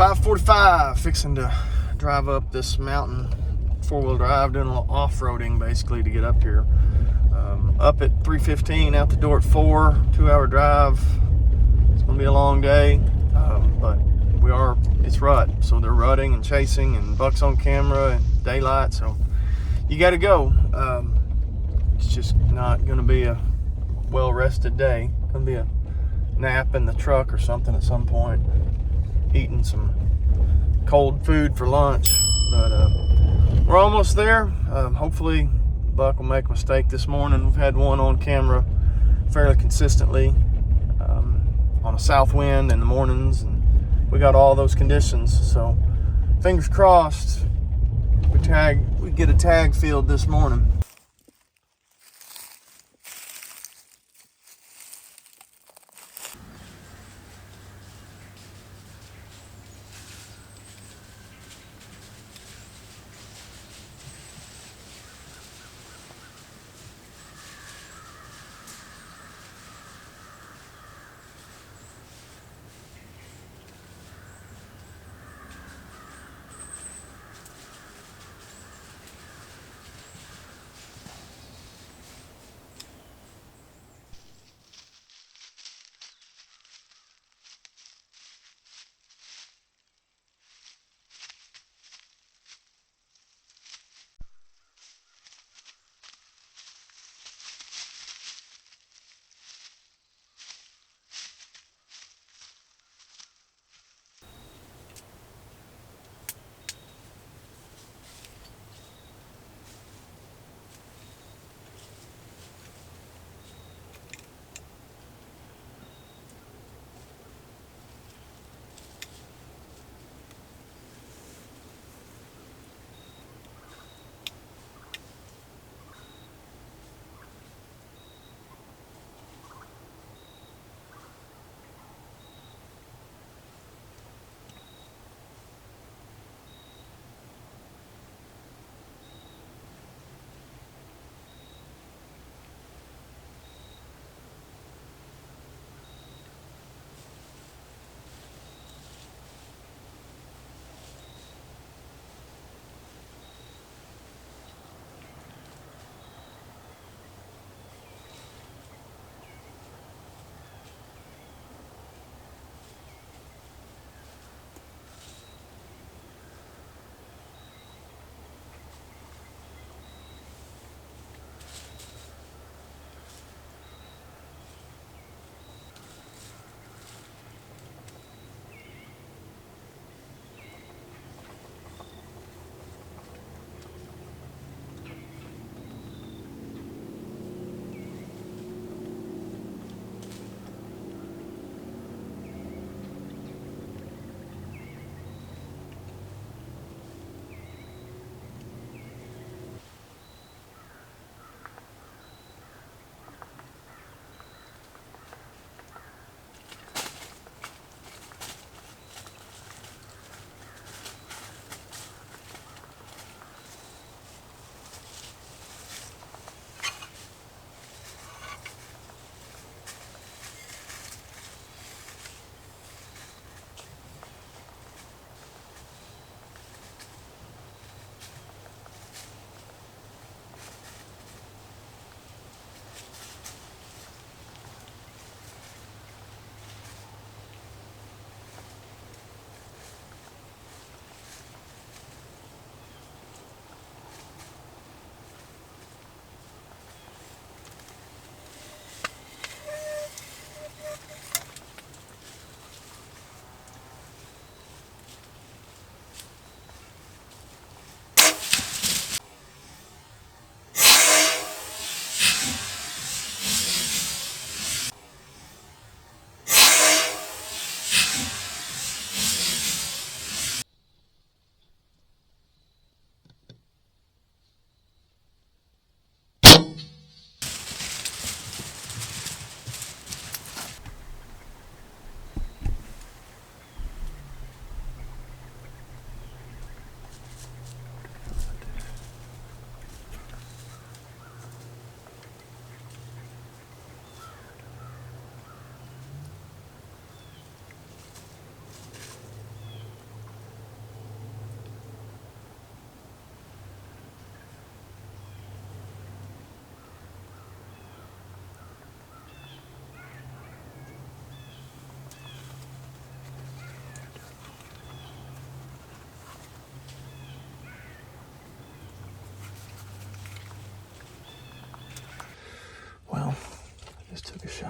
5:45, fixing to drive up this mountain, four-wheel drive, doing a little off-roading basically to get up here. Up at 3:15, out the door at 4, 2-hour drive. It's gonna be a long day, but it's rut, so they're rutting and chasing and bucks on camera and daylight, so you gotta go. It's just not gonna be a well-rested day. It's gonna be a nap in the truck or something at some point, eating some cold food for lunch, but we're almost there. Hopefully Buck will make a mistake this morning. We've had one on camera fairly consistently on a south wind in the mornings, and we got all those conditions, so fingers crossed we get a tag field this morning.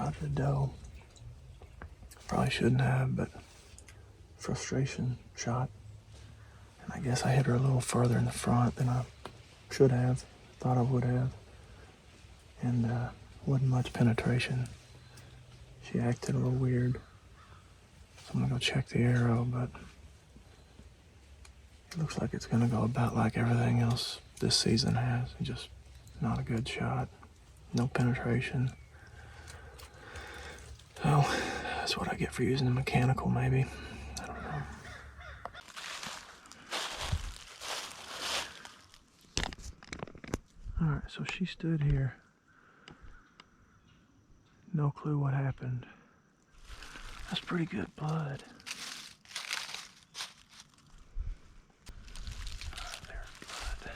shot the doe. Probably shouldn't have, but frustration shot. And I guess I hit her a little further in the front than I should have, thought I would have. And wasn't much penetration. She acted a little weird. So I'm gonna go check the arrow, but it looks like it's gonna go about like everything else this season has. Just not a good shot. No penetration. So that's what I get for using a mechanical, maybe. I don't know. All right, so she stood here. No clue what happened. That's pretty good blood. There's blood.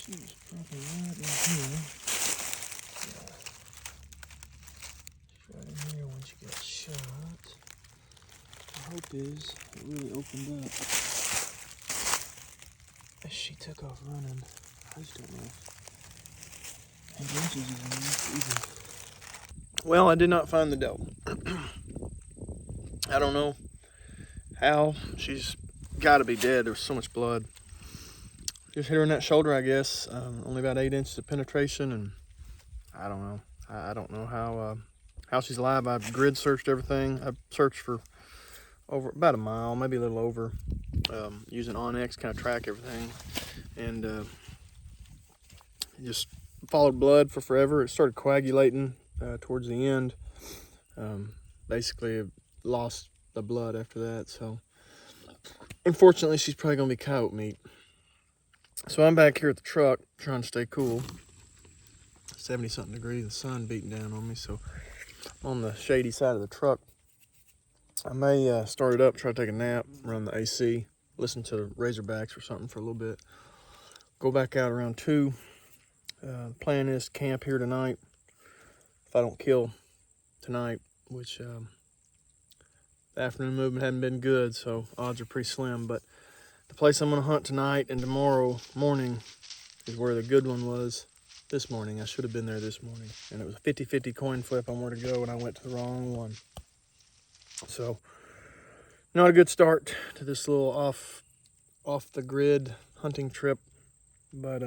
She was probably right in here. Yeah. She's right in here when she got shot. My hope is it really opened up as she took off running. I just don't know if 8 inches is enough either. Well, I did not find the doe. I don't know how. She's got to be dead. There was so much blood. Just hit her in that shoulder, I guess. Only about 8 inches of penetration, and I don't know. I don't know how she's alive. I've grid searched everything. I've searched for over about a mile, maybe a little over, using Onyx, kind of track everything, and just followed blood for forever. It started coagulating towards the end. Basically, lost the blood after that. So, unfortunately, she's probably gonna be coyote meat. So I'm back here at the truck trying to stay cool. 70-something degrees, the sun beating down on me, so I'm on the shady side of the truck. I may start it up, try to take a nap, run the AC, listen to Razorbacks or something for a little bit. Go back out around 2. Plan is to camp here tonight. If I don't kill tonight, which the afternoon movement hadn't been good, so odds are pretty slim, but the place I'm gonna hunt tonight and tomorrow morning is where the good one was this morning. I should have been there this morning. And it was a 50-50 coin flip on where to go, and I went to the wrong one. So, not a good start to this little off the grid hunting trip. But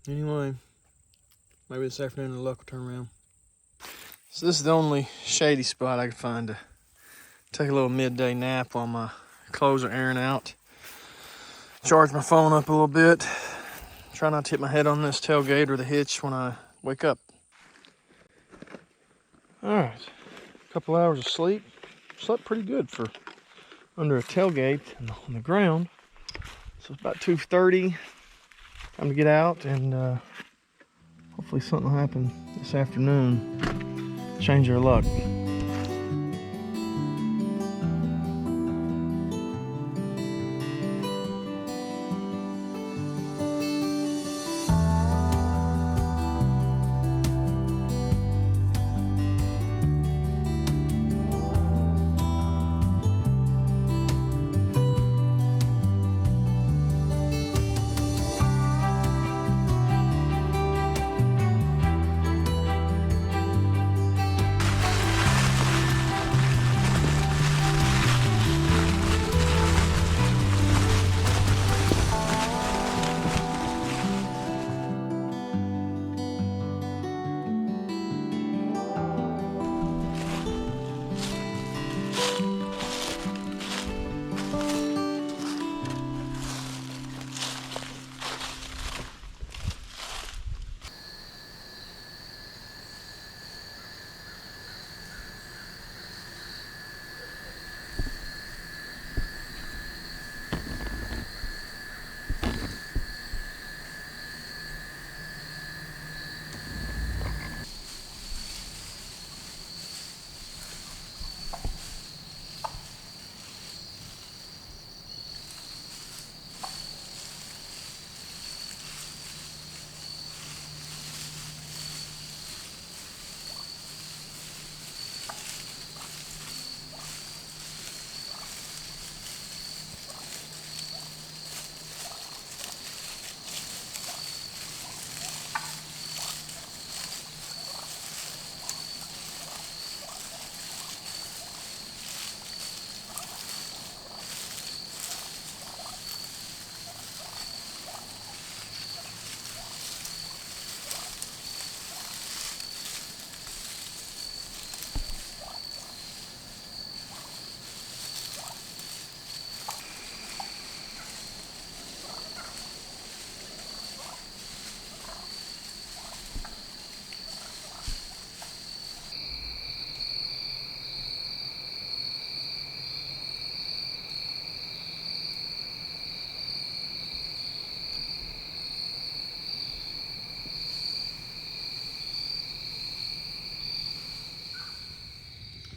anyway, maybe this afternoon the luck will turn around. So this is the only shady spot I could find to take a little midday nap while my clothes are airing out. Charge my phone up a little bit. Try not to hit my head on this tailgate or the hitch when I wake up. All right, a couple hours of sleep. Slept pretty good for under a tailgate and on the ground. So it's about 2:30. Time to get out, and hopefully something will happen this afternoon. Change our luck.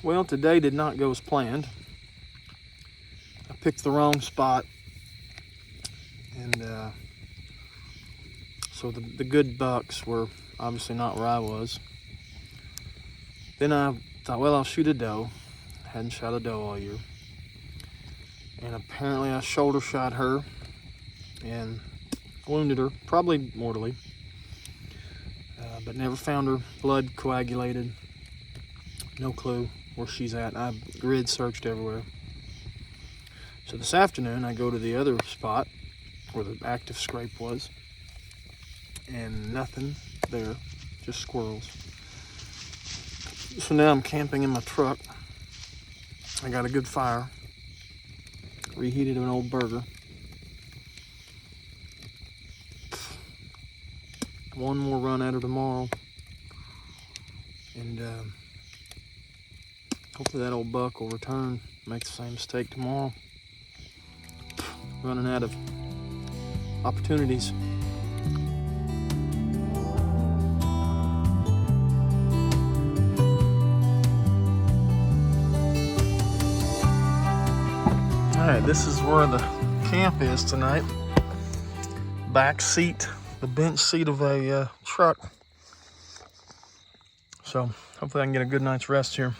Well, today did not go as planned. I picked the wrong spot, and so the good bucks were obviously not where I was. Then I thought, well, I'll shoot a doe. Hadn't shot a doe all year. And apparently I shoulder shot her and wounded her, probably mortally, but never found her. Blood coagulated. No clue where she's at. I grid searched everywhere. So this afternoon I go to the other spot where the active scrape was, and nothing there, just squirrels. So now I'm camping in my truck. I got a good fire, reheated an old burger. One more run at her tomorrow, and hopefully that old buck will return, make the same mistake tomorrow. Running out of opportunities. Alright, this is where the camp is tonight. Back seat, the bench seat of a truck. So hopefully I can get a good night's rest here.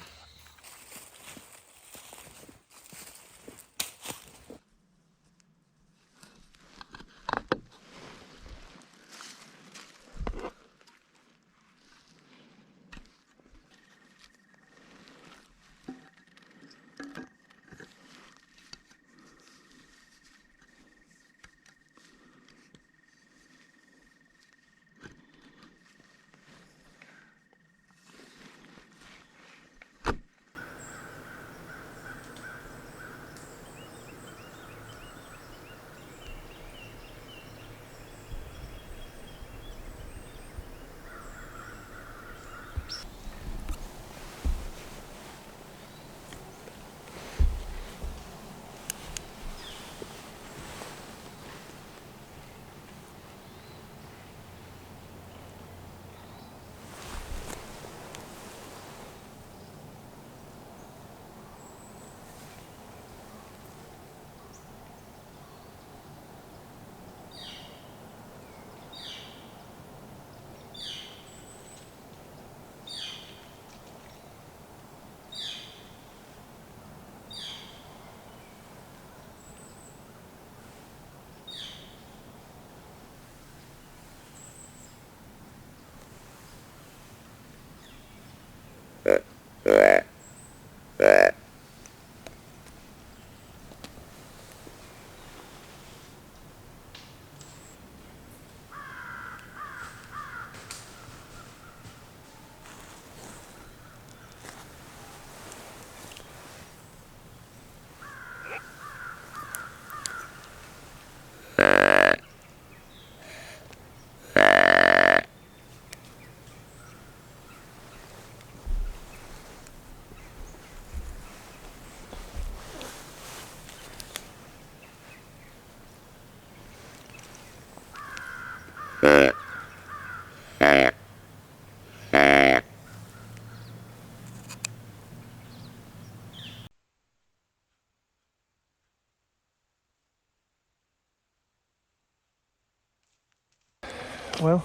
Well,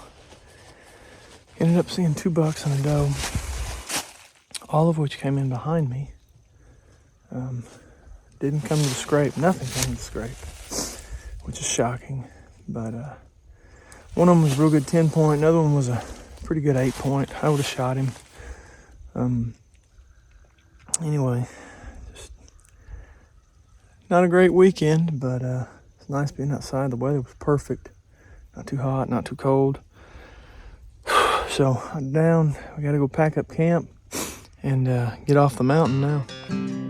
ended up seeing 2 bucks and a doe, all of which came in behind me. Didn't come to the scrape. Nothing came to the scrape, which is shocking. But one of them was a real good 10 point. Another one was a pretty good 8 point. I would have shot him. Anyway, just not a great weekend, but it's nice being outside. The weather was perfect. Not too hot, not too cold. So I'm down. We got to go pack up camp and get off the mountain now.